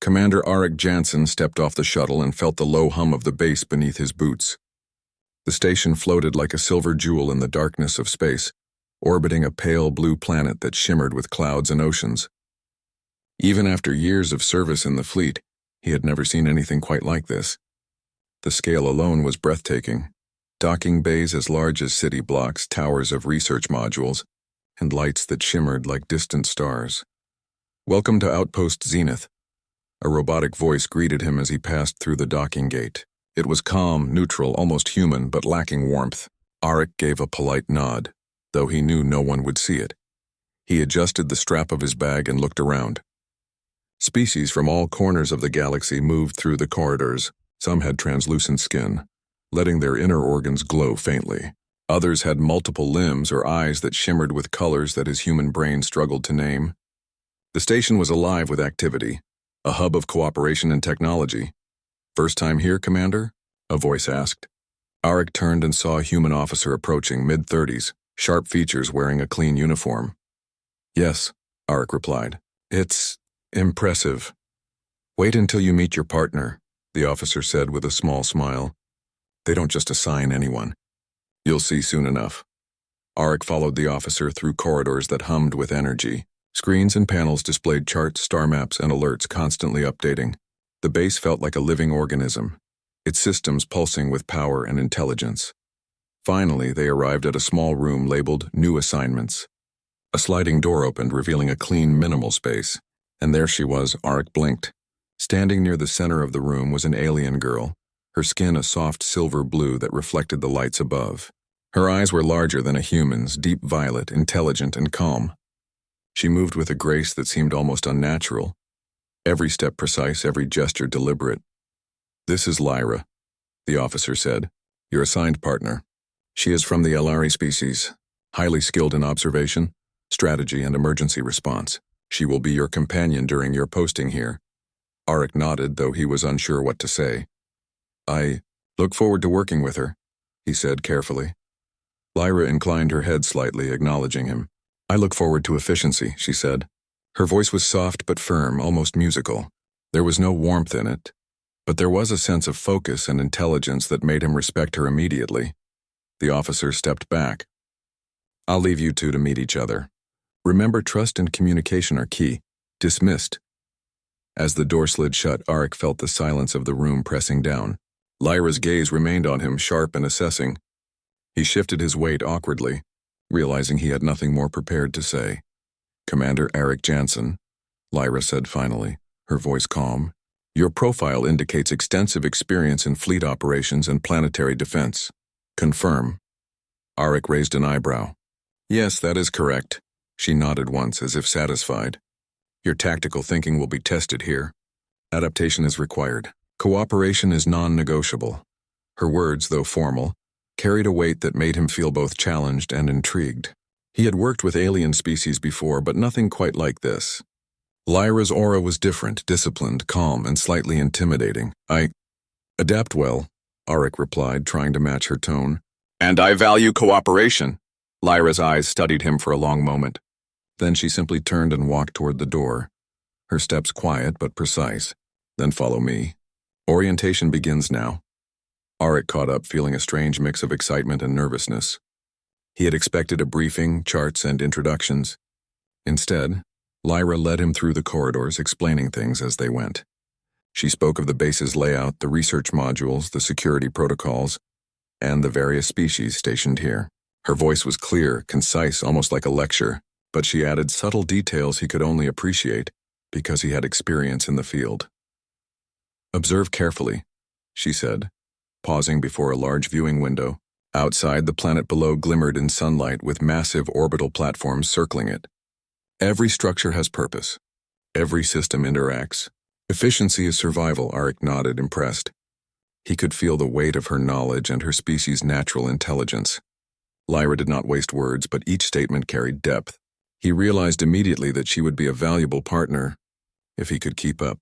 Commander Arik Jansen stepped off the shuttle and felt the low hum of the base beneath his boots. The station floated like a silver jewel in the darkness of space, orbiting a pale blue planet that shimmered with clouds and oceans. Even after years of service in the fleet, he had never seen anything quite like this. The scale alone was breathtaking. Docking bays as large as city blocks, towers of research modules, and lights that shimmered like distant stars. "Welcome to Outpost Zenith." A robotic voice greeted him as he passed through the docking gate. It was calm, neutral, almost human, but lacking warmth. Arik gave a polite nod, though he knew no one would see it. He adjusted the strap of his bag and looked around. Species from all corners of the galaxy moved through the corridors. Some had translucent skin, letting their inner organs glow faintly. Others had multiple limbs or eyes that shimmered with colors that his human brain struggled to name. The station was alive with activity, a hub of cooperation and technology. "First time here, Commander?" a voice asked. Arik turned and saw a human officer approaching, mid-30s, sharp features wearing a clean uniform. "Yes," Arik replied. "It's impressive." "Wait until you meet your partner," the officer said with a small smile. "They don't just assign anyone. You'll see soon enough." Arik followed the officer through corridors that hummed with energy. Screens and panels displayed charts, star maps, and alerts constantly updating. The base felt like a living organism, its systems pulsing with power and intelligence. Finally, they arrived at a small room labeled New Assignments. A sliding door opened, revealing a clean, minimal space. And there she was. Arik blinked. Standing near the center of the room was an alien girl, her skin a soft silver blue that reflected the lights above. Her eyes were larger than a human's, deep violet, intelligent and calm. She moved with a grace that seemed almost unnatural, every step precise, every gesture deliberate. "This is Lyra," the officer said, "your assigned partner. She is from the Elari species, highly skilled in observation, strategy, and emergency response. She will be your companion during your posting here." Arik nodded, though he was unsure what to say. "I look forward to working with her," he said carefully. Lyra inclined her head slightly, acknowledging him. "I look forward to efficiency," she said. Her voice was soft but firm, almost musical. There was no warmth in it, but there was a sense of focus and intelligence that made him respect her immediately. The officer stepped back. "I'll leave you two to meet each other. Remember, trust and communication are key. Dismissed." As the door slid shut, Arik felt the silence of the room pressing down. Lyra's gaze remained on him, sharp and assessing. He shifted his weight awkwardly, realizing he had nothing more prepared to say. "Commander Arik Jansen," Lyra said finally, her voice calm. "Your profile indicates extensive experience in fleet operations and planetary defense. Confirm." Arik raised an eyebrow. "Yes, that is correct." She nodded once, as if satisfied. "Your tactical thinking will be tested here. Adaptation is required. Cooperation is non-negotiable." Her words, though formal, carried a weight that made him feel both challenged and intrigued. He had worked with alien species before, but nothing quite like this. Lyra's aura was different, disciplined, calm, and slightly intimidating. "I adapt well," Arik replied, trying to match her tone. "And I value cooperation." Lyra's eyes studied him for a long moment. Then she simply turned and walked toward the door, her steps quiet but precise. "Then follow me. Orientation begins now." Arik caught up, feeling a strange mix of excitement and nervousness. He had expected a briefing, charts, and introductions. Instead, Lyra led him through the corridors, explaining things as they went. She spoke of the base's layout, the research modules, the security protocols, and the various species stationed here. Her voice was clear, concise, almost like a lecture, but she added subtle details he could only appreciate because he had experience in the field. "Observe carefully," she said, pausing before a large viewing window. Outside, the planet below glimmered in sunlight with massive orbital platforms circling it. Every structure has purpose. Every system interacts. Efficiency is survival, Arik nodded, impressed. He could feel the weight of her knowledge and her species' natural intelligence. Lyra did not waste words, but each statement carried depth. He realized immediately that she would be a valuable partner if he could keep up.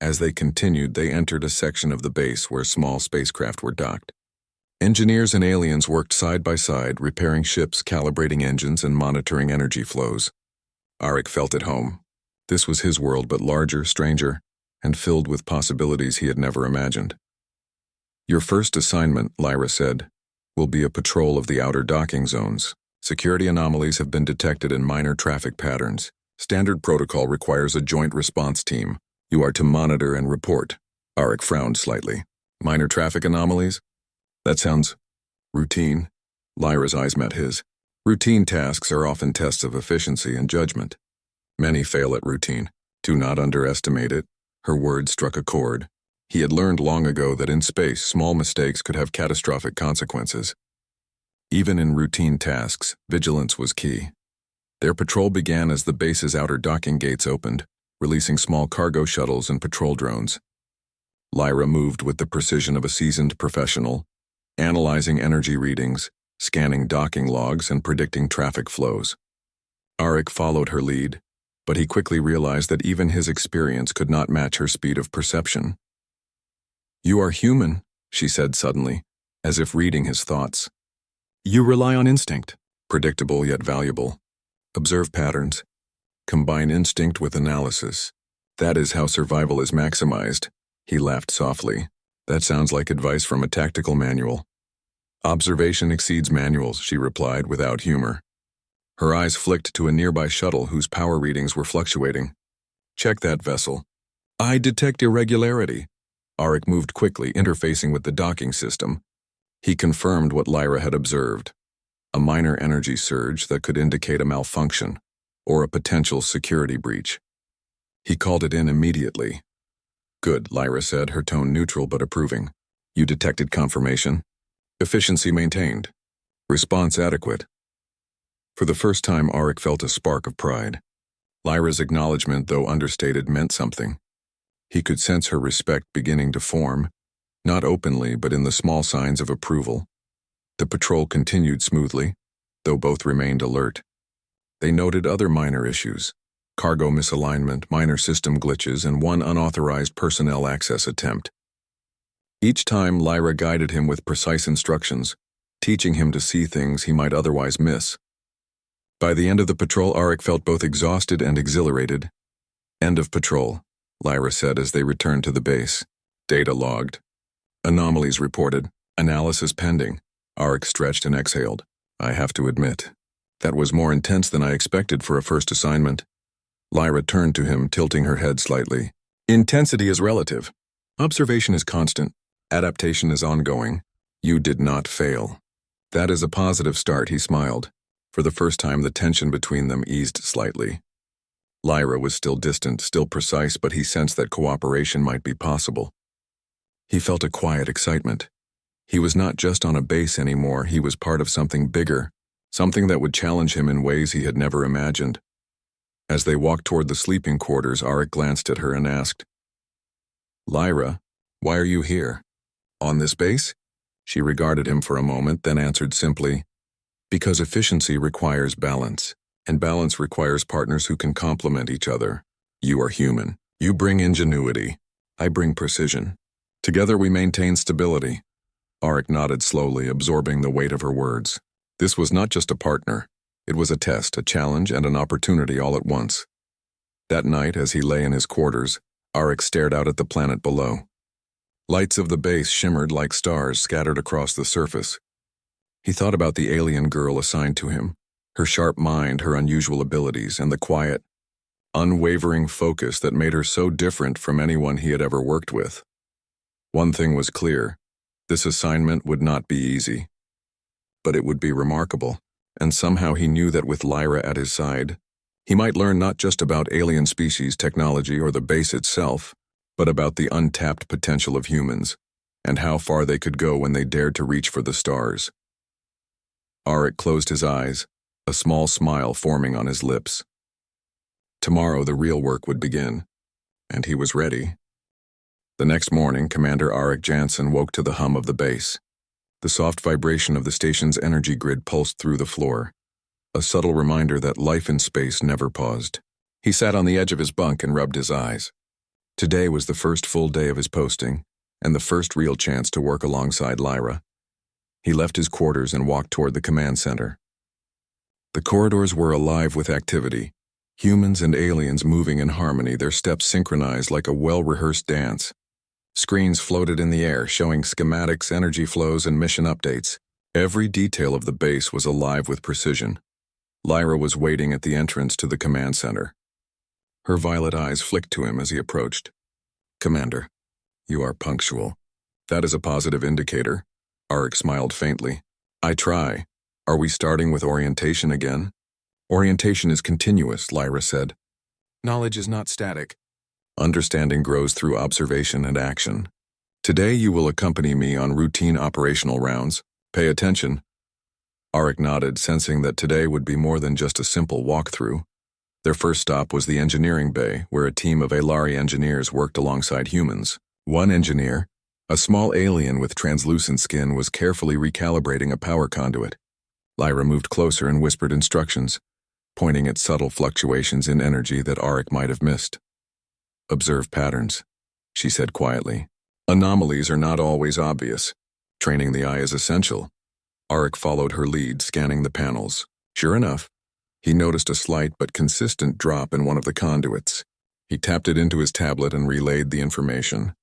As they continued, they entered a section of the base where small spacecraft were docked. Engineers and aliens worked side by side, repairing ships, calibrating engines, and monitoring energy flows. Arik felt at home. This was his world, but larger, stranger, and filled with possibilities he had never imagined. "Your first assignment," Lyra said, "will be a patrol of the outer docking zones. Security anomalies have been detected in minor traffic patterns. Standard protocol requires a joint response team. You are to monitor and report." Arik frowned slightly. "Minor traffic anomalies? That sounds routine." Lyra's eyes met his. "Routine tasks are often tests of efficiency and judgment. Many fail at routine. Do not underestimate it." Her words struck a chord. He had learned long ago that in space, small mistakes could have catastrophic consequences. Even in routine tasks, vigilance was key. Their patrol began as the base's outer docking gates opened, releasing small cargo shuttles and patrol drones. Lyra moved with the precision of a seasoned professional, analyzing energy readings, scanning docking logs, and predicting traffic flows. Arik followed her lead, but he quickly realized that even his experience could not match her speed of perception. "You are human," she said suddenly, as if reading his thoughts. "You rely on instinct, predictable yet valuable. Observe patterns. Combine instinct with analysis. That is how survival is maximized." He laughed softly. "That sounds like advice from a tactical manual." "Observation exceeds manuals," she replied without humor. Her eyes flicked to a nearby shuttle whose power readings were fluctuating. "Check that vessel." "I detect irregularity." Arik moved quickly, interfacing with the docking system. He confirmed what Lyra had observed: a minor energy surge that could indicate a malfunction or a potential security breach. He called it in immediately. "Good," Lyra said, her tone neutral but approving. "You detected confirmation? Efficiency maintained. Response adequate." For the first time, Arik felt a spark of pride. Lyra's acknowledgement, though understated, meant something. He could sense her respect beginning to form, not openly but in the small signs of approval. The patrol continued smoothly, though both remained alert. They noted other minor issues: cargo misalignment, minor system glitches, and one unauthorized personnel access attempt. Each time, Lyra guided him with precise instructions, teaching him to see things he might otherwise miss. By the end of the patrol, Arik felt both exhausted and exhilarated. "End of patrol," Lyra said as they returned to the base. "Data logged. Anomalies reported. Analysis pending." Arik stretched and exhaled. "I have to admit, that was more intense than I expected for a first assignment." Lyra turned to him, tilting her head slightly. "Intensity is relative. Observation is constant. Adaptation is ongoing. You did not fail." "That is a positive start," he smiled. For the first time, the tension between them eased slightly. Lyra was still distant, still precise, but he sensed that cooperation might be possible. He felt a quiet excitement. He was not just on a base anymore, he was part of something bigger, something that would challenge him in ways he had never imagined. As they walked toward the sleeping quarters, Arik glanced at her and asked, "Lyra, why are you here? On this base?" She regarded him for a moment, then answered simply, "Because efficiency requires balance, and balance requires partners who can complement each other. You are human. You bring ingenuity. I bring precision. Together we maintain stability." Arik nodded slowly, absorbing the weight of her words. This was not just a partner. It was a test, a challenge, and an opportunity all at once. That night, as he lay in his quarters, Arik stared out at the planet below. Lights of the base shimmered like stars scattered across the surface. He thought about the alien girl assigned to him, her sharp mind, her unusual abilities, and the quiet, unwavering focus that made her so different from anyone he had ever worked with. One thing was clear: this assignment would not be easy. But it would be remarkable, and somehow he knew that with Lyra at his side, he might learn not just about alien species, technology, or the base itself, but about the untapped potential of humans, and how far they could go when they dared to reach for the stars. Arik closed his eyes, a small smile forming on his lips. Tomorrow the real work would begin, and he was ready. The next morning, Commander Arik Jansen woke to the hum of the base. The soft vibration of the station's energy grid pulsed through the floor, a subtle reminder that life in space never paused. He sat on the edge of his bunk and rubbed his eyes. Today was the first full day of his posting, and the first real chance to work alongside Lyra. He left his quarters and walked toward the command center. The corridors were alive with activity. Humans and aliens moving in harmony, their steps synchronized like a well-rehearsed dance. Screens floated in the air, showing schematics, energy flows, and mission updates. Every detail of the base was alive with precision. Lyra was waiting at the entrance to the command center. Her violet eyes flicked to him as he approached. "Commander, you are punctual. That is a positive indicator." Arik smiled faintly. "I try. Are we starting with orientation again?" "Orientation is continuous," Lyra said. "Knowledge is not static. Understanding grows through observation and action. Today you will accompany me on routine operational rounds. Pay attention." Arik nodded, sensing that today would be more than just a simple walkthrough. Their first stop was the engineering bay, where a team of Alari engineers worked alongside humans. One engineer, a small alien with translucent skin, was carefully recalibrating a power conduit. Lyra moved closer and whispered instructions, pointing at subtle fluctuations in energy that Arik might have missed. "Observe patterns," she said quietly. "Anomalies are not always obvious. Training the eye is essential." Arik followed her lead, scanning the panels. Sure enough, he noticed a slight but consistent drop in one of the conduits. He tapped it into his tablet and relayed the information.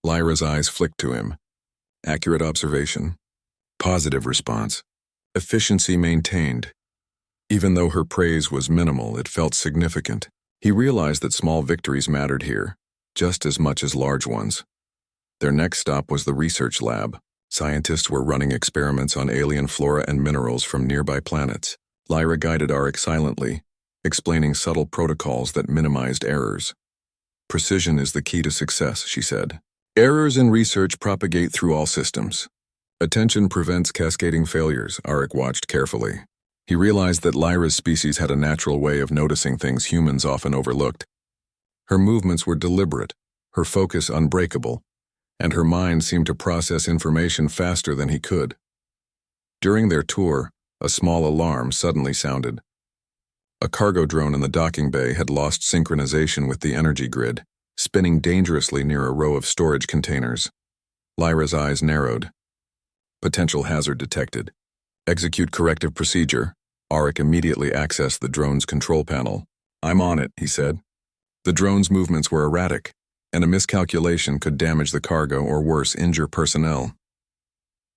Lyra's eyes flicked to him. Accurate observation. Positive response. Efficiency maintained. Even though her praise was minimal, it felt significant. He realized that small victories mattered here, just as much as large ones. Their next stop was the research lab. Scientists were running experiments on alien flora and minerals from nearby planets. Lyra guided Arik silently, explaining subtle protocols that minimized errors. "Precision is the key to success," she said. "Errors in research propagate through all systems. Attention prevents cascading failures." Arik watched carefully. He realized that Lyra's species had a natural way of noticing things humans often overlooked. Her movements were deliberate, her focus unbreakable, and her mind seemed to process information faster than he could. During their tour, a small alarm suddenly sounded. A cargo drone in the docking bay had lost synchronization with the energy grid, spinning dangerously near a row of storage containers. Lyra's eyes narrowed. Potential hazard detected. Execute corrective procedure. Arik immediately accessed the drone's control panel. "I'm on it," he said. The drone's movements were erratic, and a miscalculation could damage the cargo or worse, injure personnel.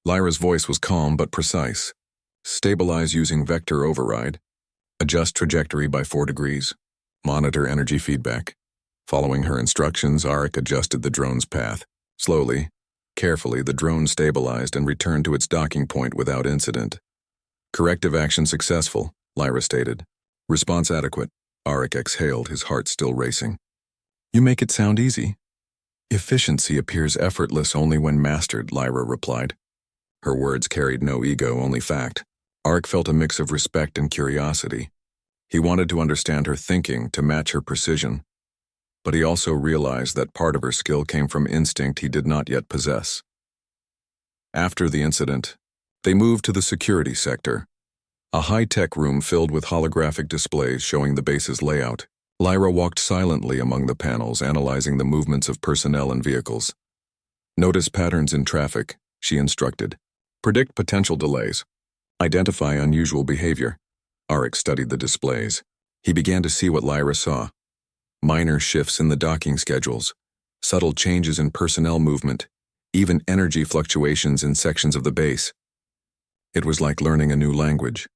Lyra's voice was calm but precise. "Stabilize using vector override. Adjust trajectory by 4 degrees. Monitor energy feedback." Following her instructions, Arik adjusted the drone's path. Slowly, carefully, the drone stabilized and returned to its docking point without incident. "Corrective action successful," Lyra stated. "Response adequate." Arik exhaled, his heart still racing. "You make it sound easy." "Efficiency appears effortless only when mastered," Lyra replied. Her words carried no ego, only fact. Arik felt a mix of respect and curiosity. He wanted to understand her thinking, to match her precision. But he also realized that part of her skill came from instinct he did not yet possess. After the incident, they moved to the security sector, a high-tech room filled with holographic displays showing the base's layout. Lyra walked silently among the panels, analyzing the movements of personnel and vehicles. "Notice patterns in traffic," she instructed. "Predict potential delays. Identify unusual behavior." Arik studied the displays. He began to see what Lyra saw. Minor shifts in the docking schedules, subtle changes in personnel movement, even energy fluctuations in sections of the base. It was like learning a new language,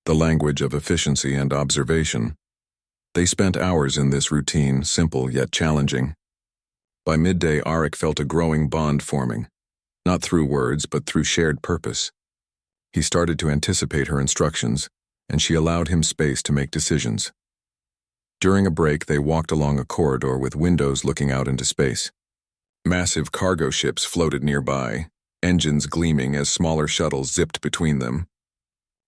the language of efficiency and observation. They spent hours in this routine, simple yet challenging. By midday, Arik felt a growing bond forming, not through words but through shared purpose. He started to anticipate her instructions, and she allowed him space to make decisions. During a break, they walked along a corridor with windows looking out into space. Massive cargo ships floated nearby, engines gleaming as smaller shuttles zipped between them.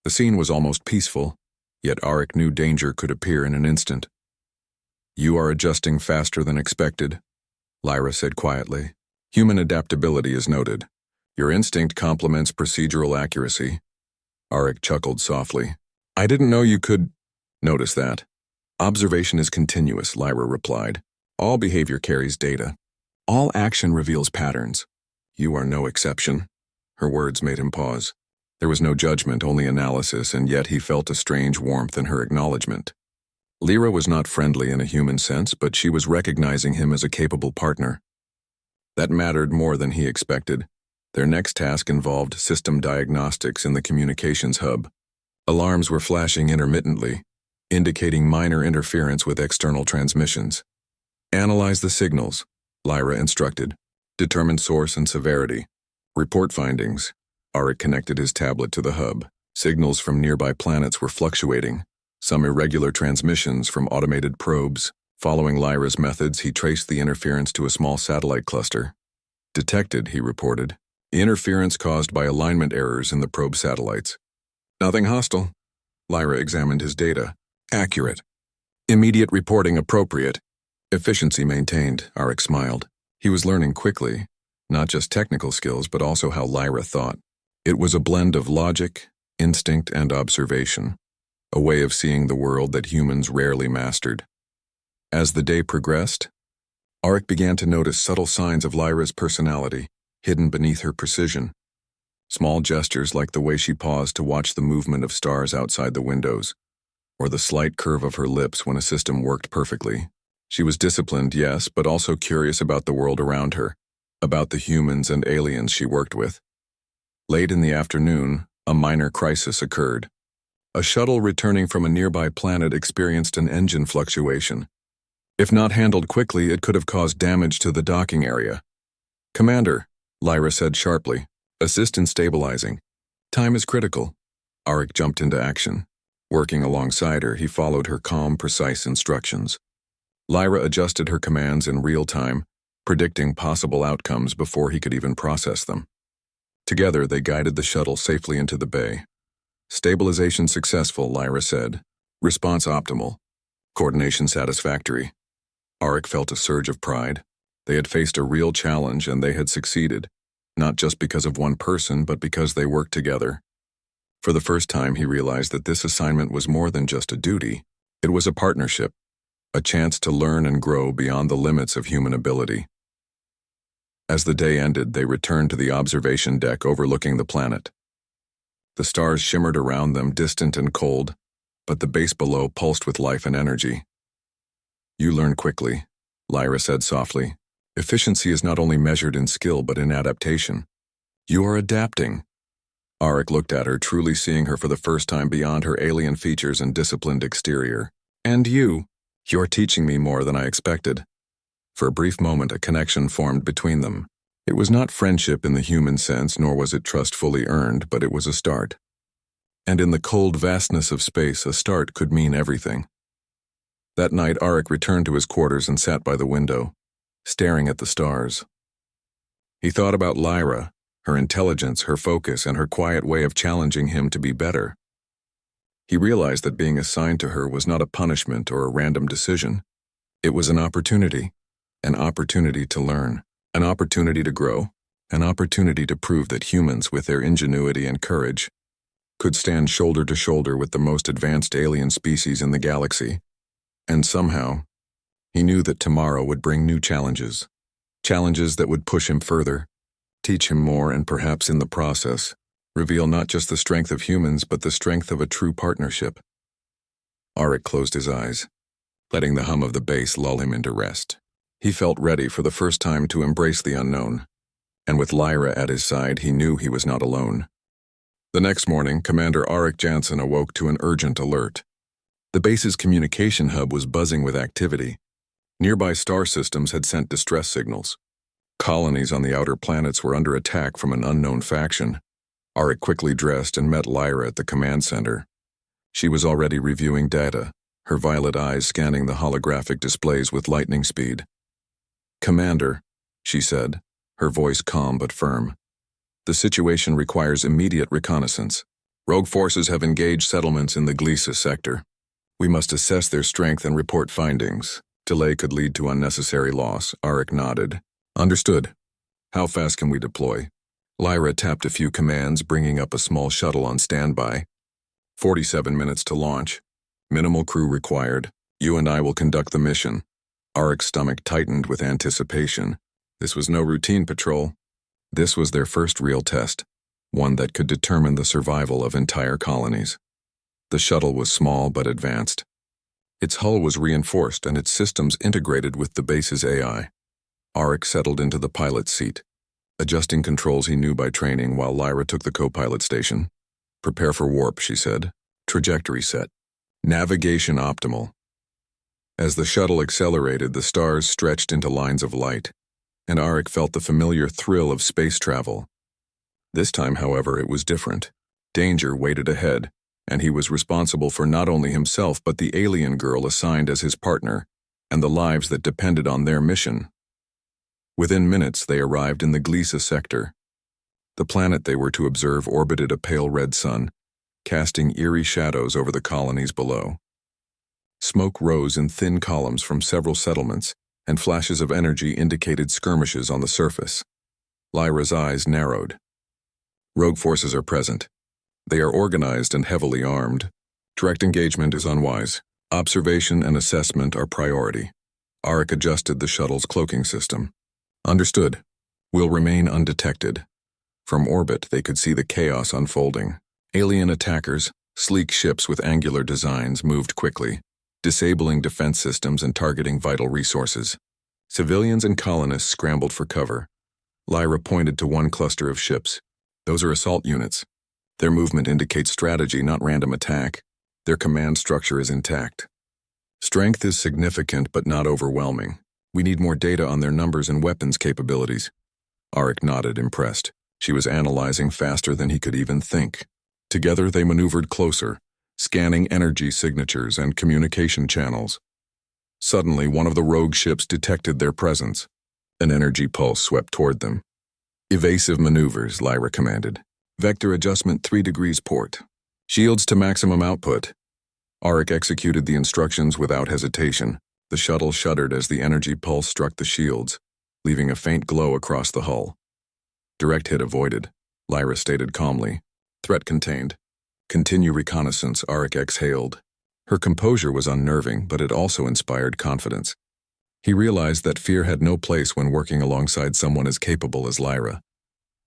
The scene was almost peaceful, yet Arik knew danger could appear in an instant. "You are adjusting faster than expected," Lyra said quietly. "Human adaptability is noted. Your instinct complements procedural accuracy." Arik chuckled softly. "I didn't know you could notice that." "Observation is continuous," Lyra replied. "All behavior carries data. All action reveals patterns. You are no exception." Her words made him pause. There was no judgment, only analysis, and yet he felt a strange warmth in her acknowledgement. Lyra was not friendly in a human sense, but she was recognizing him as a capable partner. That mattered more than he expected. Their next task involved system diagnostics in the communications hub. Alarms were flashing intermittently, indicating minor interference with external transmissions. Analyze the signals, Lyra instructed. Determine source and severity. Report findings. Arik connected his tablet to the hub. Signals from nearby planets were fluctuating, some irregular transmissions from automated probes. Following Lyra's methods, he traced the interference to a small satellite cluster. Detected, he reported. Interference caused by alignment errors in the probe satellites. Nothing hostile. Lyra examined his data. Accurate. Immediate reporting appropriate. Efficiency maintained, Arik smiled. He was learning quickly, not just technical skills, but also how Lyra thought. It was a blend of logic, instinct, and observation, a way of seeing the world that humans rarely mastered. As the day progressed, Arik began to notice subtle signs of Lyra's personality, hidden beneath her precision. Small gestures like the way she paused to watch the movement of stars outside the windows, or the slight curve of her lips when a system worked perfectly. She was disciplined, yes, but also curious about the world around her, about the humans and aliens she worked with. Late in the afternoon, a minor crisis occurred. A shuttle returning from a nearby planet experienced an engine fluctuation. If not handled quickly, it could have caused damage to the docking area. "Commander," Lyra said sharply, "assist in stabilizing. Time is critical." Arik jumped into action. Working alongside her, he followed her calm, precise instructions. Lyra adjusted her commands in real time, predicting possible outcomes before he could even process them. Together, they guided the shuttle safely into the bay. "Stabilization successful," Lyra said. "Response optimal. Coordination satisfactory." Arik felt a surge of pride. They had faced a real challenge and they had succeeded, not just because of one person, but because they worked together. For the first time, he realized that this assignment was more than just a duty. It was a partnership, a chance to learn and grow beyond the limits of human ability. As the day ended, they returned to the observation deck overlooking the planet. The stars shimmered around them, distant and cold, but the base below pulsed with life and energy. "You learn quickly," Lyra said softly. "Efficiency is not only measured in skill but in adaptation. You are adapting." Arik looked at her, truly seeing her for the first time beyond her alien features and disciplined exterior. "And you're teaching me more than I expected." For a brief moment, a connection formed between them. It was not friendship in the human sense, nor was it trust fully earned, but it was a start. And in the cold vastness of space, a start could mean everything. That night, Arik returned to his quarters and sat by the window, staring at the stars. He thought about Lyra, her intelligence, her focus, and her quiet way of challenging him to be better. He realized that being assigned to her was not a punishment or a random decision. It was an opportunity to learn, an opportunity to grow, an opportunity to prove that humans, with their ingenuity and courage, could stand shoulder to shoulder with the most advanced alien species in the galaxy. And somehow, he knew that tomorrow would bring new challenges that would push him further, teach him more, and perhaps in the process, reveal not just the strength of humans, but the strength of a true partnership. Arik closed his eyes, letting the hum of the bass lull him into rest. He felt ready for the first time to embrace the unknown, and with Lyra at his side, he knew he was not alone. The next morning, Commander Arik Jansen awoke to an urgent alert. The base's communication hub was buzzing with activity. Nearby star systems had sent distress signals. Colonies on the outer planets were under attack from an unknown faction. Arik quickly dressed and met Lyra at the command center. She was already reviewing data, her violet eyes scanning the holographic displays with lightning speed. "Commander," she said, her voice calm but firm. "The situation requires immediate reconnaissance. Rogue forces have engaged settlements in the Glisa sector. We must assess their strength and report findings. Delay could lead to unnecessary loss." Arik nodded. "Understood. How fast can we deploy?" Lyra tapped a few commands, bringing up a small shuttle on standby. 47 minutes to launch. Minimal crew required. You and I will conduct the mission." Arik's stomach tightened with anticipation. This was no routine patrol. This was their first real test, one that could determine the survival of entire colonies. The shuttle was small but advanced. Its hull was reinforced and its systems integrated with the base's AI. Arik settled into the pilot's seat, adjusting controls he knew by training while Lyra took the co-pilot station. "Prepare for warp," she said. "Trajectory set. Navigation optimal." As the shuttle accelerated, the stars stretched into lines of light, and Arik felt the familiar thrill of space travel. This time, however, it was different. Danger waited ahead, and he was responsible for not only himself but the alien girl assigned as his partner, and the lives that depended on their mission. Within minutes, they arrived in the Gliesa sector. The planet they were to observe orbited a pale red sun, casting eerie shadows over the colonies below. Smoke rose in thin columns from several settlements, and flashes of energy indicated skirmishes on the surface. Lyra's eyes narrowed. Rogue forces are present. They are organized and heavily armed. Direct engagement is unwise. Observation and assessment are priority. Arik adjusted the shuttle's cloaking system. "Understood. We'll remain undetected." From orbit, they could see the chaos unfolding. Alien attackers, sleek ships with angular designs, moved quickly, disabling defense systems and targeting vital resources. Civilians and colonists scrambled for cover. Lyra pointed to one cluster of ships. "Those are assault units. Their movement indicates strategy, not random attack. Their command structure is intact. Strength is significant but not overwhelming. We need more data on their numbers and weapons capabilities." Arik nodded, impressed. She was analyzing faster than he could even think. Together they maneuvered closer, scanning energy signatures and communication channels. Suddenly, one of the rogue ships detected their presence. An energy pulse swept toward them. "Evasive maneuvers," Lyra commanded. "Vector adjustment 3 degrees port. Shields to maximum output." Arik executed the instructions without hesitation. The shuttle shuddered as the energy pulse struck the shields, leaving a faint glow across the hull. "Direct hit avoided," Lyra stated calmly. "Threat contained." "Continue reconnaissance," Arik exhaled. Her composure was unnerving, but it also inspired confidence. He realized that fear had no place when working alongside someone as capable as Lyra.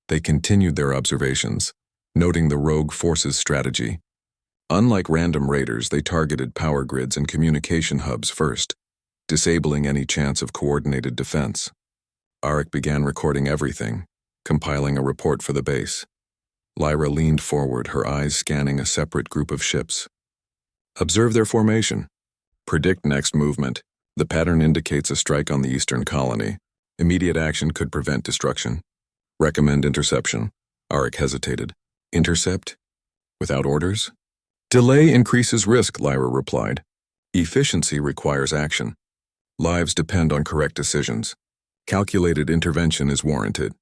They continued their observations, noting the rogue forces' strategy. Unlike random raiders, they targeted power grids and communication hubs first, disabling any chance of coordinated defense. Arik began recording everything, compiling a report for the base. Lyra leaned forward, her eyes scanning a separate group of ships. "Observe their formation. Predict next movement. The pattern indicates a strike on the eastern colony. Immediate action could prevent destruction. Recommend interception." Arik hesitated. "Intercept? Without orders?" "Delay increases risk," Lyra replied. "Efficiency requires action. Lives depend on correct decisions. Calculated intervention is warranted."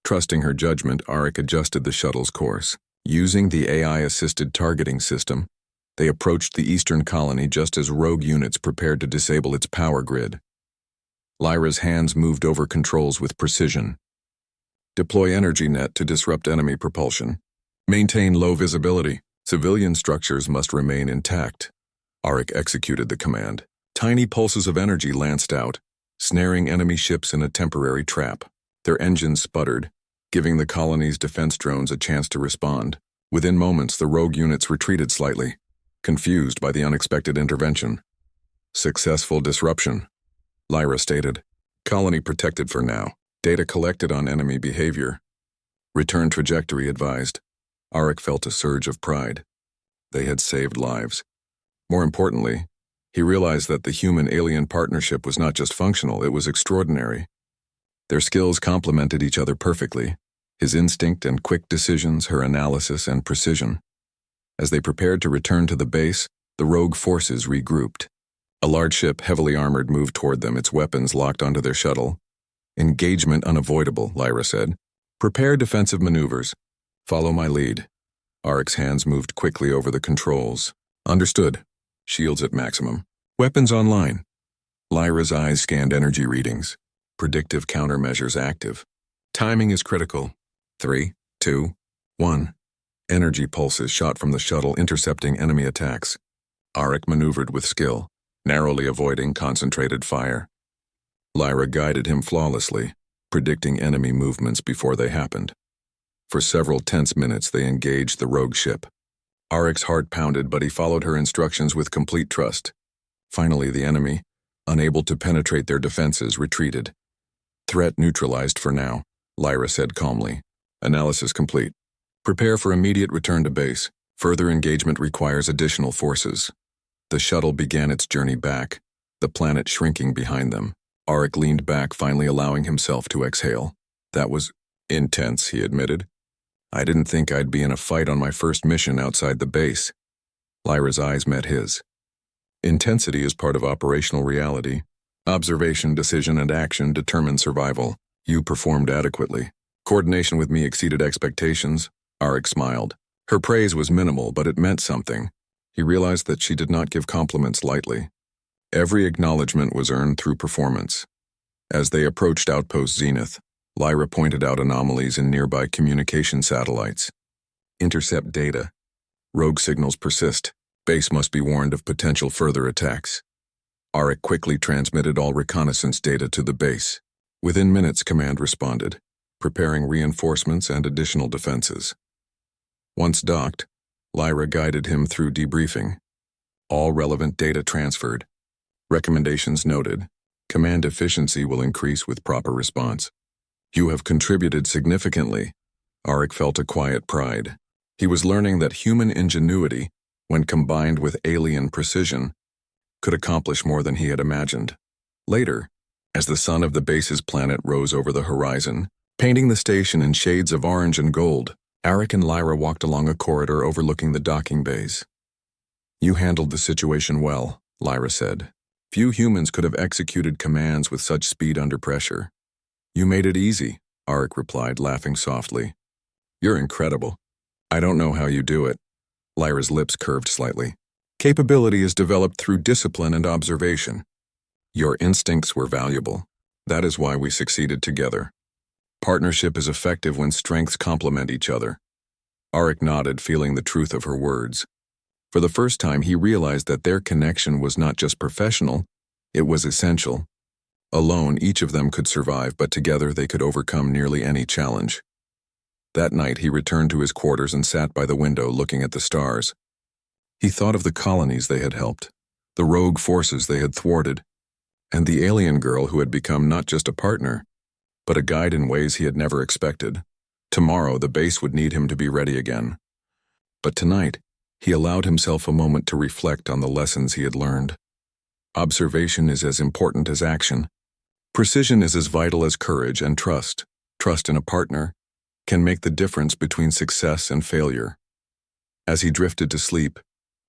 Trusting her judgment, Arik adjusted the shuttle's course. Using the AI-assisted targeting system, they approached the eastern colony just as rogue units prepared to disable its power grid. Lyra's hands moved over controls with precision. "Deploy energy net to disrupt enemy propulsion. Maintain low visibility. Civilian structures must remain intact." Arik executed the command. Tiny pulses of energy lanced out, snaring enemy ships in a temporary trap. Their engines sputtered, giving the colony's defense drones a chance to respond. Within moments, the rogue units retreated slightly, confused by the unexpected intervention. "Successful disruption," Lyra stated. "Colony protected for now. Data collected on enemy behavior. Return trajectory advised." Arik felt a surge of pride. They had saved lives. More importantly, he realized that the human-alien partnership was not just functional, it was extraordinary. Their skills complemented each other perfectly, his instinct and quick decisions, her analysis and precision. As they prepared to return to the base, the rogue forces regrouped. A large ship, heavily armored, moved toward them, its weapons locked onto their shuttle. "Engagement unavoidable," Lyra said. "Prepare defensive maneuvers. Follow my lead." Arik's hands moved quickly over the controls. "Understood. Shields at maximum. Weapons online." Lyra's eyes scanned energy readings. Predictive countermeasures active. "Timing is critical. 3, 2, 1. Energy pulses shot from the shuttle, intercepting enemy attacks. Arik maneuvered with skill, narrowly avoiding concentrated fire. Lyra guided him flawlessly, predicting enemy movements before they happened. For several tense minutes, they engaged the rogue ship. Arik's heart pounded, but he followed her instructions with complete trust. Finally, the enemy, unable to penetrate their defenses, retreated. Threat neutralized for now, Lyra said calmly. Analysis complete. Prepare for immediate return to base. Further engagement requires additional forces. The shuttle began its journey back, the planet shrinking behind them. Auric leaned back, finally allowing himself to exhale. That was intense, he admitted. I didn't think I'd be in a fight on my first mission outside the base. Lyra's eyes met his. Intensity is part of operational reality. Observation, decision, and action determine survival. You performed adequately. Coordination with me exceeded expectations. Auric smiled. Her praise was minimal, but it meant something. He realized that she did not give compliments lightly. Every acknowledgement was earned through performance. As they approached Outpost Zenith, Lyra pointed out anomalies in nearby communication satellites. Intercept data. Rogue signals persist. Base must be warned of potential further attacks. Auric quickly transmitted all reconnaissance data to the base. Within minutes, command responded, preparing reinforcements and additional defenses. Once docked, Lyra guided him through debriefing. All relevant data transferred. Recommendations noted. Command efficiency will increase with proper response. You have contributed significantly. Auric felt a quiet pride. He was learning that human ingenuity, when combined with alien precision, could accomplish more than he had imagined. Later, as the sun of the base's planet rose over the horizon, painting the station in shades of orange and gold, Auric and Lyra walked along a corridor overlooking the docking bays. You handled the situation well, Lyra said. Few humans could have executed commands with such speed under pressure. You made it easy, Auric replied, laughing softly. You're incredible. I don't know how you do it. Lyra's lips curved slightly. Capability is developed through discipline and observation. Your instincts were valuable. That is why we succeeded together. Partnership is effective when strengths complement each other. Auric nodded, feeling the truth of her words. For the first time, he realized that their connection was not just professional, it was essential. Alone, each of them could survive, but together they could overcome nearly any challenge. That night, he returned to his quarters and sat by the window looking at the stars. He thought of the colonies they had helped, the rogue forces they had thwarted, and the alien girl who had become not just a partner, but a guide in ways he had never expected. Tomorrow, the base would need him to be ready again. But tonight, he allowed himself a moment to reflect on the lessons he had learned. Observation is as important as action. Precision is as vital as courage and trust. Trust in a partner can make the difference between success and failure. As he drifted to sleep,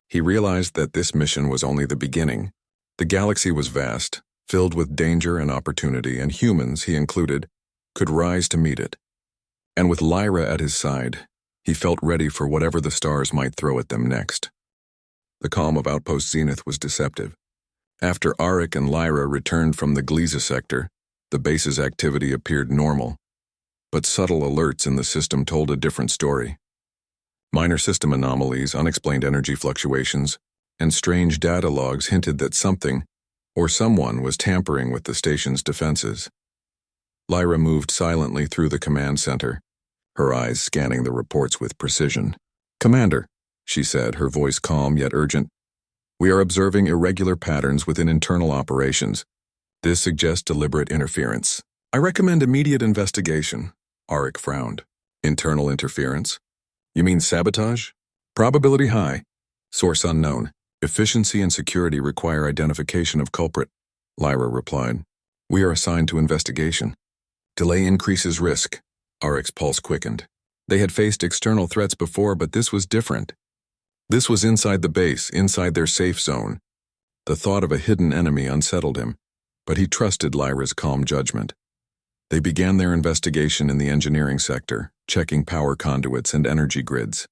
he realized that this mission was only the beginning. The galaxy was vast, filled with danger and opportunity, and humans, he included, could rise to meet it. And with Lyra at his side, he felt ready for whatever the stars might throw at them next. The calm of Outpost Zenith was deceptive. After Auric and Lyra returned from the Gliese sector, the base's activity appeared normal. But subtle alerts in the system told a different story. Minor system anomalies, unexplained energy fluctuations, and strange data logs hinted that something, or someone, was tampering with the station's defenses. Lyra moved silently through the command center, her eyes scanning the reports with precision. Commander, she said, her voice calm yet urgent, we are observing irregular patterns within internal operations. This suggests deliberate interference. I recommend immediate investigation. Auric frowned. Internal interference? You mean sabotage? Probability high. Source unknown. Efficiency and security require identification of culprit. Lyra replied. We are assigned to investigation. Delay increases risk. Auric's pulse quickened. They had faced external threats before, but this was different. This was inside the base, inside their safe zone. The thought of a hidden enemy unsettled him, but he trusted Lyra's calm judgment. They began their investigation in the engineering sector, checking power conduits and energy grids.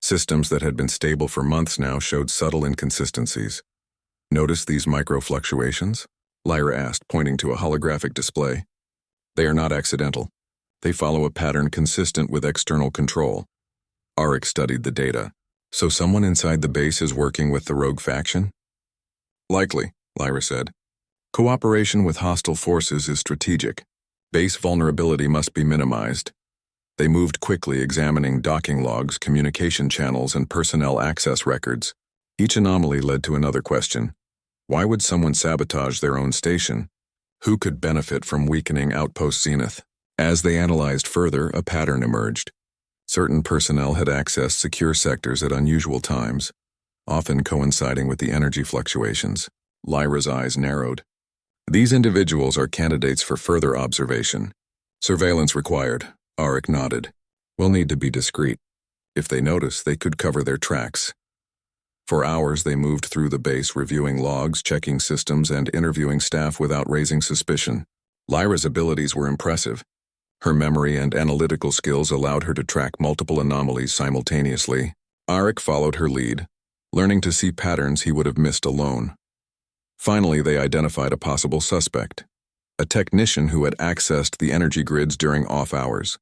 Systems that had been stable for months now showed subtle inconsistencies. Notice these micro-fluctuations? Lyra asked, pointing to a holographic display. They are not accidental. They follow a pattern consistent with external control. Auric studied the data. So someone inside the base is working with the rogue faction? Likely, Lyra said. Cooperation with hostile forces is strategic. Base vulnerability must be minimized. They moved quickly, examining docking logs, communication channels, and personnel access records. Each anomaly led to another question. Why would someone sabotage their own station? Who could benefit from weakening Outpost Zenith? As they analyzed further, a pattern emerged. Certain personnel had accessed secure sectors at unusual times, often coinciding with the energy fluctuations. Lyra's eyes narrowed. These individuals are candidates for further observation. Surveillance required. Arik nodded. We'll need to be discreet. If they notice, they could cover their tracks. For hours, they moved through the base, reviewing logs, checking systems, and interviewing staff without raising suspicion. Lyra's abilities were impressive. Her memory and analytical skills allowed her to track multiple anomalies simultaneously. Arik followed her lead, learning to see patterns he would have missed alone. Finally, they identified a possible suspect, a technician who had accessed the energy grids during off hours.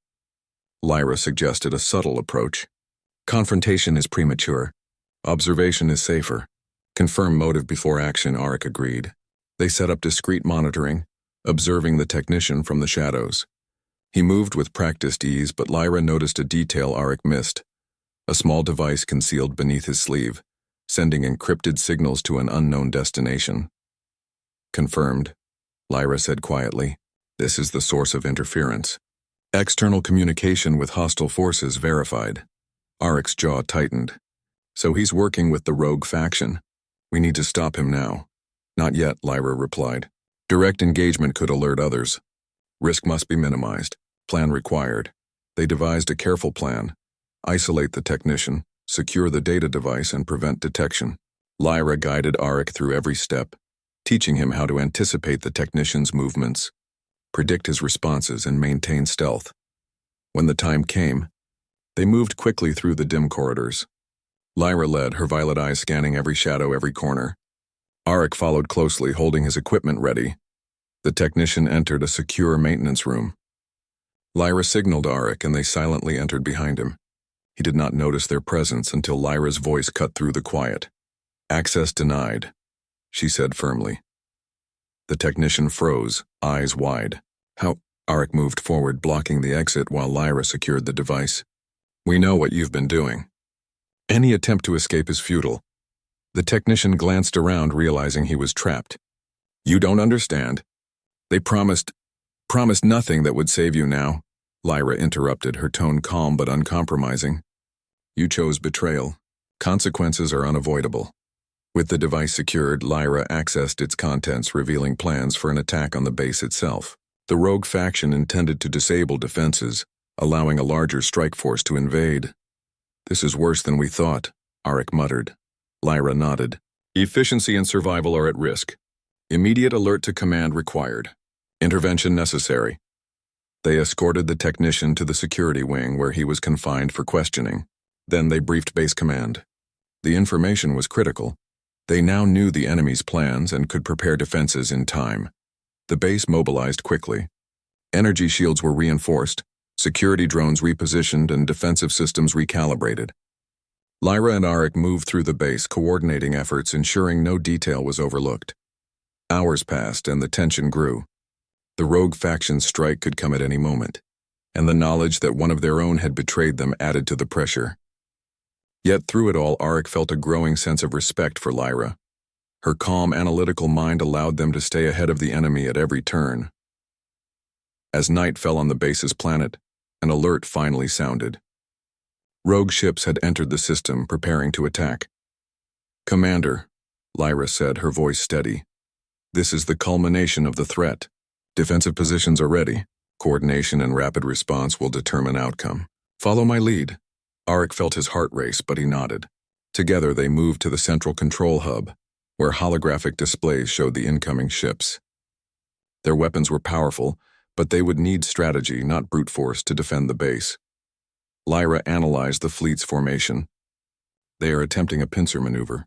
Lyra suggested a subtle approach. Confrontation is premature. Observation is safer. Confirm motive before action, Arik agreed. They set up discreet monitoring, observing the technician from the shadows. He moved with practiced ease, but Lyra noticed a detail Arik missed. A small device concealed beneath his sleeve, sending encrypted signals to an unknown destination. Confirmed, Lyra said quietly. This is the source of interference. External communication with hostile forces verified. Arik's jaw tightened. So he's working with the rogue faction. We need to stop him now. Not yet, Lyra replied. Direct engagement could alert others. Risk must be minimized. Plan required. They devised a careful plan. Isolate the technician, secure the data device, and prevent detection. Lyra guided Arik through every step, teaching him how to anticipate the technician's movements, predict his responses, and maintain stealth. When the time came, they moved quickly through the dim corridors. Lyra led, her violet eyes scanning every shadow, every corner. Arik followed closely, holding his equipment ready. The technician entered a secure maintenance room. Lyra signaled Arik, and they silently entered behind him. He did not notice their presence until Lyra's voice cut through the quiet. Access denied, she said firmly. The technician froze, eyes wide. How? Arik moved forward, blocking the exit while Lyra secured the device. We know what you've been doing. Any attempt to escape is futile. The technician glanced around, realizing he was trapped. You don't understand. They promised nothing that would save you now, Lyra interrupted, her tone calm but uncompromising. You chose betrayal. Consequences are unavoidable. With the device secured, Lyra accessed its contents, revealing plans for an attack on the base itself. The rogue faction intended to disable defenses, allowing a larger strike force to invade. This is worse than we thought, Arik muttered. Lyra nodded. Efficiency and survival are at risk. Immediate alert to command required. Intervention necessary. They escorted the technician to the security wing where he was confined for questioning. Then they briefed base command. The information was critical. They now knew the enemy's plans and could prepare defenses in time. The base mobilized quickly. Energy shields were reinforced, security drones repositioned, and defensive systems recalibrated. Lyra and Arik moved through the base, coordinating efforts, ensuring no detail was overlooked. Hours passed, and the tension grew. The rogue faction's strike could come at any moment, and the knowledge that one of their own had betrayed them added to the pressure. Yet through it all, Arik felt a growing sense of respect for Lyra. Her calm, analytical mind allowed them to stay ahead of the enemy at every turn. As night fell on the base's planet, an alert finally sounded. Rogue ships had entered the system, preparing to attack. Commander, Lyra said, her voice steady. This is the culmination of the threat. Defensive positions are ready. Coordination and rapid response will determine outcome. Follow my lead. Arik felt his heart race, but he nodded. Together they moved to the central control hub, where holographic displays showed the incoming ships. Their weapons were powerful, but they would need strategy, not brute force, to defend the base. Lyra analyzed the fleet's formation. They are attempting a pincer maneuver.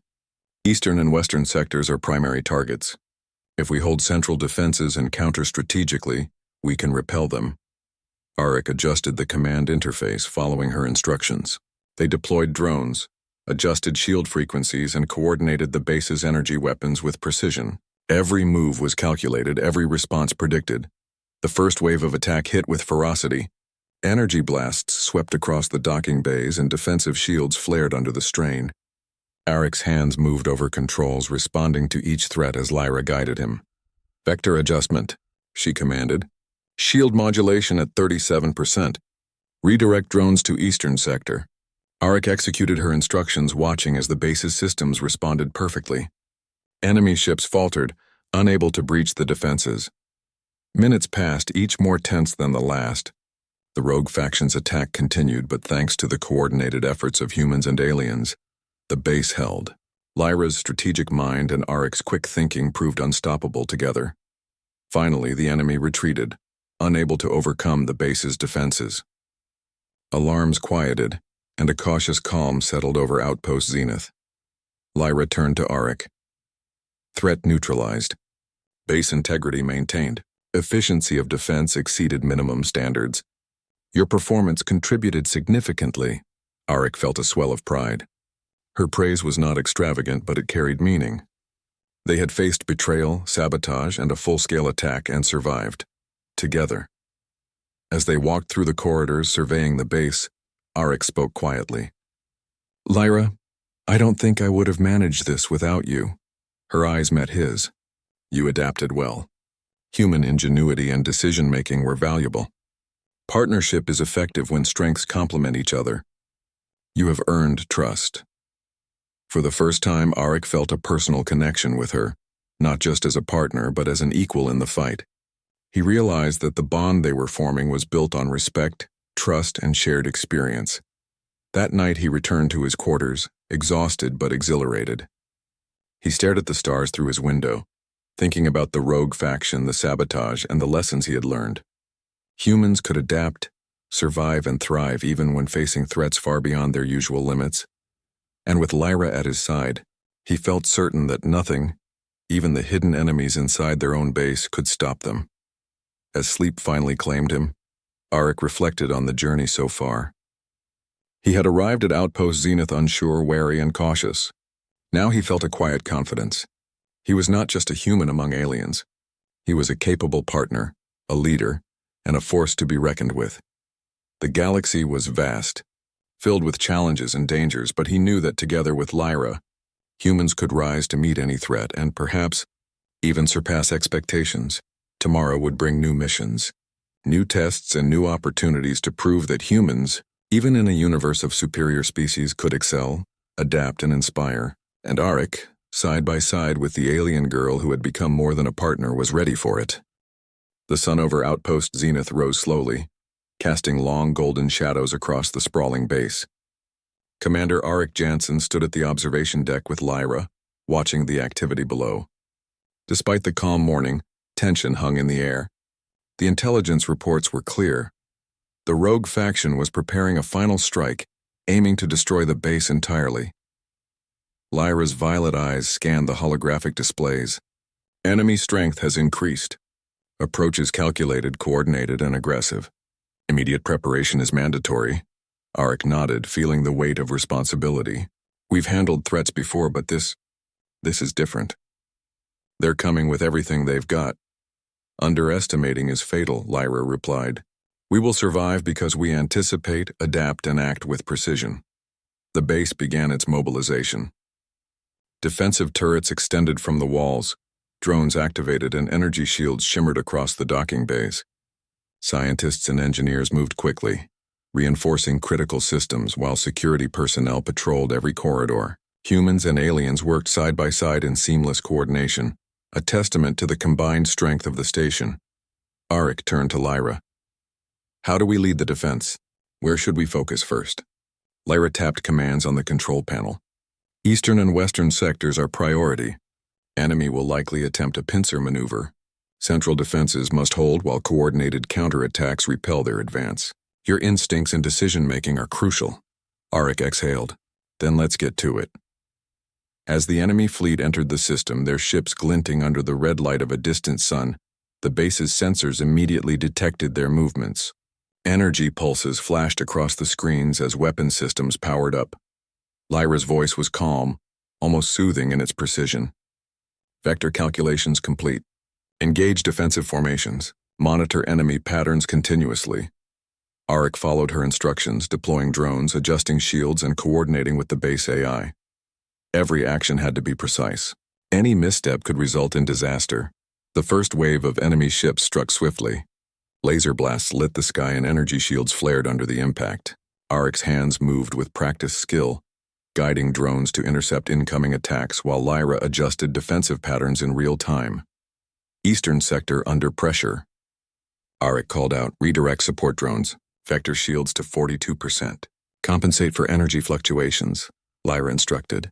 Eastern and western sectors are primary targets. If we hold central defenses and counter strategically, we can repel them. Arik adjusted the command interface, following her instructions. They deployed drones, adjusted shield frequencies, and coordinated the base's energy weapons with precision. Every move was calculated, every response predicted. The first wave of attack hit with ferocity. Energy blasts swept across the docking bays, and defensive shields flared under the strain. Aric's hands moved over controls, responding to each threat as Lyra guided him. Vector adjustment, she commanded. Shield modulation at 37%. Redirect drones to eastern sector. Aric executed her instructions, watching as the base's systems responded perfectly. Enemy ships faltered, unable to breach the defenses. Minutes passed, each more tense than the last. The rogue faction's attack continued, but thanks to the coordinated efforts of humans and aliens, the base held. Lyra's strategic mind and Aric's quick thinking proved unstoppable together. Finally, the enemy retreated, unable to overcome the base's defenses. Alarms quieted, and a cautious calm settled over Outpost Zenith. Lyra turned to Aric. Threat neutralized. Base integrity maintained. Efficiency of defense exceeded minimum standards. Your performance contributed significantly. Aric felt a swell of pride. Her praise was not extravagant, but it carried meaning. They had faced betrayal, sabotage, and a full-scale attack and survived. Together. As they walked through the corridors surveying the base, Aric spoke quietly. Lyra, I don't think I would have managed this without you. Her eyes met his. You adapted well. Human ingenuity and decision-making were valuable. Partnership is effective when strengths complement each other. You have earned trust. For the first time, Aric felt a personal connection with her, not just as a partner, but as an equal in the fight. He realized that the bond they were forming was built on respect, trust, and shared experience. That night he returned to his quarters, exhausted but exhilarated. He stared at the stars through his window, thinking about the rogue faction, the sabotage, and the lessons he had learned. Humans could adapt, survive, and thrive even when facing threats far beyond their usual limits. And with Lyra at his side, he felt certain that nothing, even the hidden enemies inside their own base, could stop them. As sleep finally claimed him, Aric reflected on the journey so far. He had arrived at Outpost Zenith unsure, wary, and cautious. Now he felt a quiet confidence. He was not just a human among aliens. He was a capable partner, a leader, and a force to be reckoned with. The galaxy was vast, filled with challenges and dangers, but he knew that together with Lyra, humans could rise to meet any threat and perhaps even surpass expectations. Tomorrow would bring new missions, new tests, and new opportunities to prove that humans, even in a universe of superior species, could excel, adapt, and inspire. And Aric, side by side with the alien girl who had become more than a partner, was ready for it. The sun over Outpost Zenith rose slowly, casting long golden shadows across the sprawling base. Commander Aric Jansen stood at the observation deck with Lyra, watching the activity below. Despite the calm morning, tension hung in the air. The intelligence reports were clear. The rogue faction was preparing a final strike, aiming to destroy the base entirely. Lyra's violet eyes scanned the holographic displays. Enemy strength has increased. Approach is calculated, coordinated, and aggressive. Immediate preparation is mandatory. Aric nodded, feeling the weight of responsibility. We've handled threats before, but this is different. They're coming with everything they've got. Underestimating is fatal, Lyra replied. We will survive because we anticipate, adapt, and act with precision. The base began its mobilization. Defensive turrets extended from the walls, drones activated, and energy shields shimmered across the docking bays. Scientists and engineers moved quickly, reinforcing critical systems while security personnel patrolled every corridor. Humans and aliens worked side by side in seamless coordination, a testament to the combined strength of the station. Aric turned to Lyra. How do we lead the defense? Where should we focus first? Lyra tapped commands on the control panel. Eastern and western sectors are priority. Enemy will likely attempt a pincer maneuver. Central defenses must hold while coordinated counterattacks repel their advance. Your instincts and decision-making are crucial. Aric exhaled. Then let's get to it. As the enemy fleet entered the system, their ships glinting under the red light of a distant sun, the base's sensors immediately detected their movements. Energy pulses flashed across the screens as weapon systems powered up. Lyra's voice was calm, almost soothing in its precision. Vector calculations complete. Engage defensive formations. Monitor enemy patterns continuously. Aric followed her instructions, deploying drones, adjusting shields, and coordinating with the base AI. Every action had to be precise. Any misstep could result in disaster. The first wave of enemy ships struck swiftly. Laser blasts lit the sky and energy shields flared under the impact. Orcs' hands moved with practiced skill, guiding drones to intercept incoming attacks while Lyra adjusted defensive patterns in real time. Eastern sector under pressure. Arik called out, redirect support drones, vector shields to 42%. Compensate for energy fluctuations, Lyra instructed.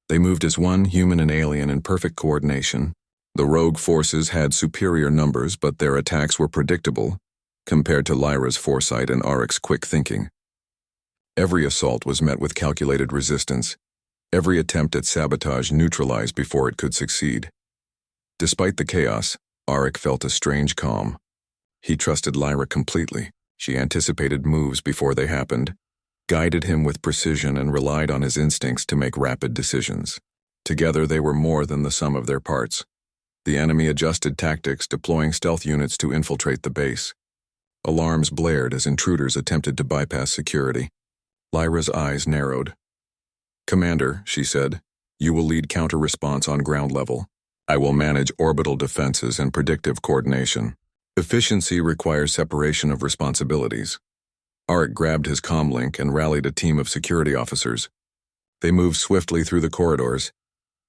They moved as one, human and alien, in perfect coordination. The rogue forces had superior numbers, but their attacks were predictable, compared to Lyra's foresight and Arik's quick thinking. Every assault was met with calculated resistance, every attempt at sabotage neutralized before it could succeed. Despite the chaos, Arik felt a strange calm. He trusted Lyra completely. She anticipated moves before they happened, guided him with precision, and relied on his instincts to make rapid decisions. Together they were more than the sum of their parts. The enemy adjusted tactics, deploying stealth units to infiltrate the base. Alarms blared as intruders attempted to bypass security. Lyra's eyes narrowed. "Commander," she said, "you will lead counter-response on ground level. I will manage orbital defenses and predictive coordination. Efficiency requires separation of responsibilities." Arik grabbed his comlink and rallied a team of security officers. They moved swiftly through the corridors,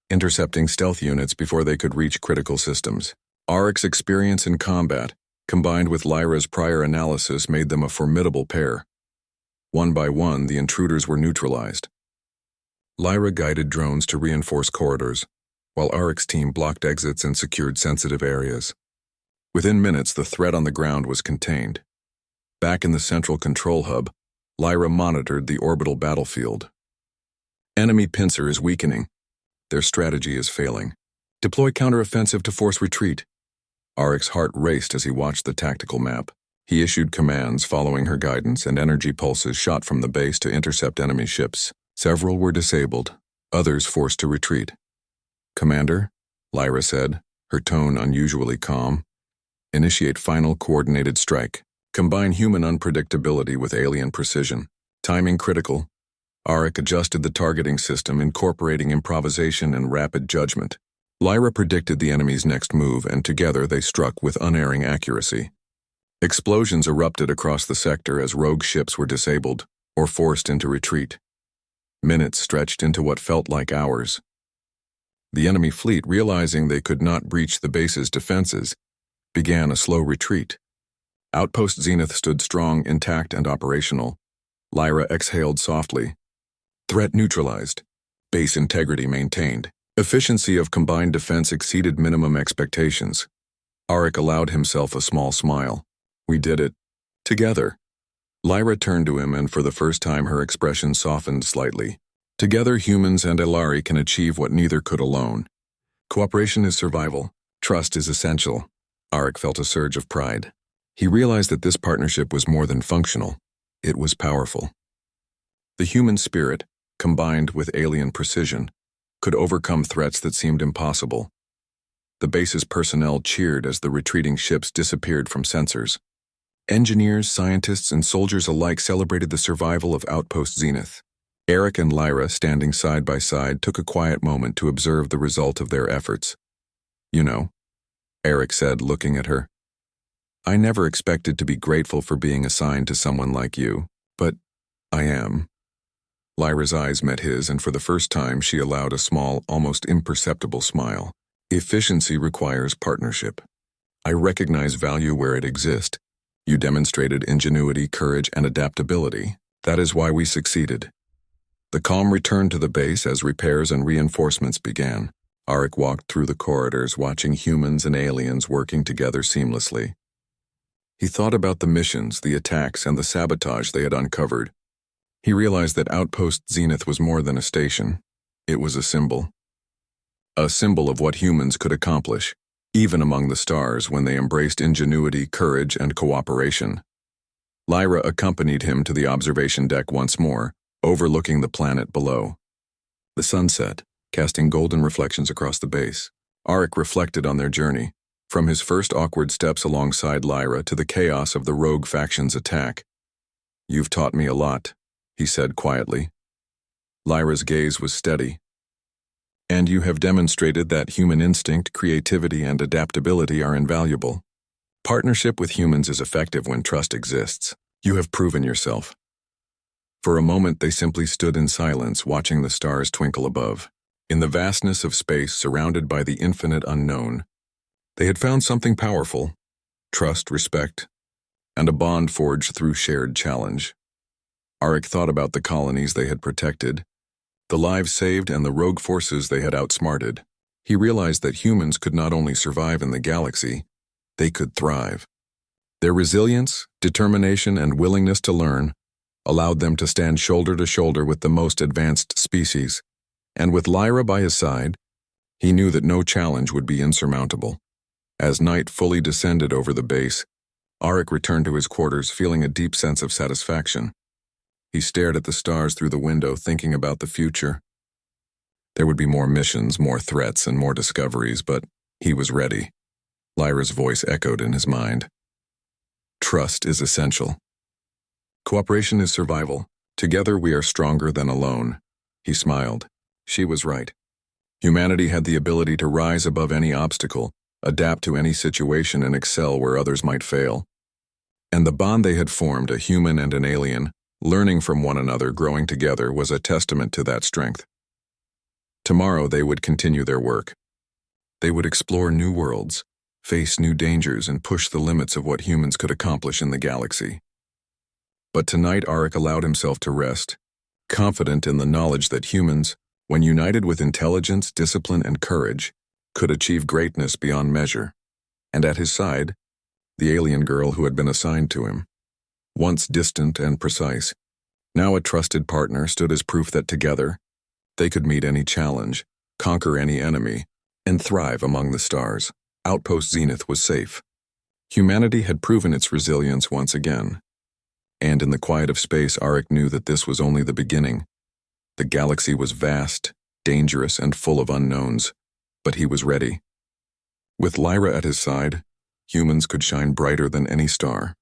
intercepting stealth units before they could reach critical systems. Arik's experience in combat, combined with Lyra's prior analysis, made them a formidable pair. One by one, the intruders were neutralized. Lyra guided drones to reinforce corridors, while Arik's team blocked exits and secured sensitive areas. Within minutes, the threat on the ground was contained. Back in the central control hub, Lyra monitored the orbital battlefield. Enemy pincer is weakening. Their strategy is failing. Deploy counteroffensive to force retreat. Arik's heart raced as he watched the tactical map. He issued commands following her guidance, and energy pulses shot from the base to intercept enemy ships. Several were disabled, others forced to retreat. "Commander," Lyra said, her tone unusually calm, "initiate final coordinated strike. Combine human unpredictability with alien precision. Timing critical." Arik adjusted the targeting system, incorporating improvisation and rapid judgment. Lyra predicted the enemy's next move, and together they struck with unerring accuracy. Explosions erupted across the sector as rogue ships were disabled or forced into retreat. Minutes stretched into what felt like hours. The enemy fleet, realizing they could not breach the base's defenses, began a slow retreat. Outpost Zenith stood strong, intact, and operational. Lyra exhaled softly. Threat neutralized. Base integrity maintained. Efficiency of combined defense exceeded minimum expectations. Arik allowed himself a small smile. "We did it. Together." Lyra turned to him, and for the first time her expression softened slightly. "Together, humans and Elari can achieve what neither could alone. Cooperation is survival. Trust is essential." Arik felt a surge of pride. He realized that this partnership was more than functional. It was powerful. The human spirit, combined with alien precision, could overcome threats that seemed impossible. The base's personnel cheered as the retreating ships disappeared from sensors. Engineers, scientists, and soldiers alike celebrated the survival of Outpost Zenith. Arik and Lyra, standing side by side, took a quiet moment to observe the result of their efforts. "You know," Arik said, looking at her, "I never expected to be grateful for being assigned to someone like you, but I am." Lyra's eyes met his, and for the first time she allowed a small, almost imperceptible smile. "Efficiency requires partnership. I recognize value where it exists. You demonstrated ingenuity, courage, and adaptability. That is why we succeeded." The calm returned to the base as repairs and reinforcements began. Arik walked through the corridors, watching humans and aliens working together seamlessly. He thought about the missions, the attacks, and the sabotage they had uncovered. He realized that Outpost Zenith was more than a station. It was a symbol. A symbol of what humans could accomplish, even among the stars, when they embraced ingenuity, courage, and cooperation. Lyra accompanied him to the observation deck once more, overlooking the planet below. The sun set, casting golden reflections across the base. Arik reflected on their journey, from his first awkward steps alongside Lyra to the chaos of the rogue faction's attack. "You've taught me a lot," he said quietly. Lyra's gaze was steady. And you have demonstrated that human instinct, creativity, and adaptability are invaluable. Partnership with humans is effective when trust exists. You have proven yourself. For a moment, they simply stood in silence, watching the stars twinkle above. In the vastness of space, surrounded by the infinite unknown, they had found something powerful: trust, respect, and a bond forged through shared challenge. Arik thought about the colonies they had protected, the lives saved, and the rogue forces they had outsmarted. He realized that humans could not only survive in the galaxy, they could thrive. Their resilience, determination, and willingness to learn allowed them to stand shoulder to shoulder with the most advanced species. And with Lyra by his side, he knew that no challenge would be insurmountable. As night fully descended over the base, Arik returned to his quarters, feeling a deep sense of satisfaction. He stared at the stars through the window, thinking about the future. There would be more missions, more threats, and more discoveries, but he was ready. Lyra's voice echoed in his mind. Trust is essential. Cooperation is survival. Together we are stronger than alone. He smiled. She was right. Humanity had the ability to rise above any obstacle, adapt to any situation, and excel where others might fail. And the bond they had formed, a human and an alien, learning from one another, growing together, was a testament to that strength. Tomorrow they would continue their work. They would explore new worlds, face new dangers, and push the limits of what humans could accomplish in the galaxy. But tonight Arik allowed himself to rest, confident in the knowledge that humans, when united with intelligence, discipline, and courage, could achieve greatness beyond measure. And at his side, the alien girl who had been assigned to him. Once distant and precise, now a trusted partner, stood as proof that together, they could meet any challenge, conquer any enemy, and thrive among the stars. Outpost Zenith was safe. Humanity had proven its resilience once again. And in the quiet of space, Arik knew that this was only the beginning. The galaxy was vast, dangerous, and full of unknowns, but he was ready. With Lyra at his side, humans could shine brighter than any star.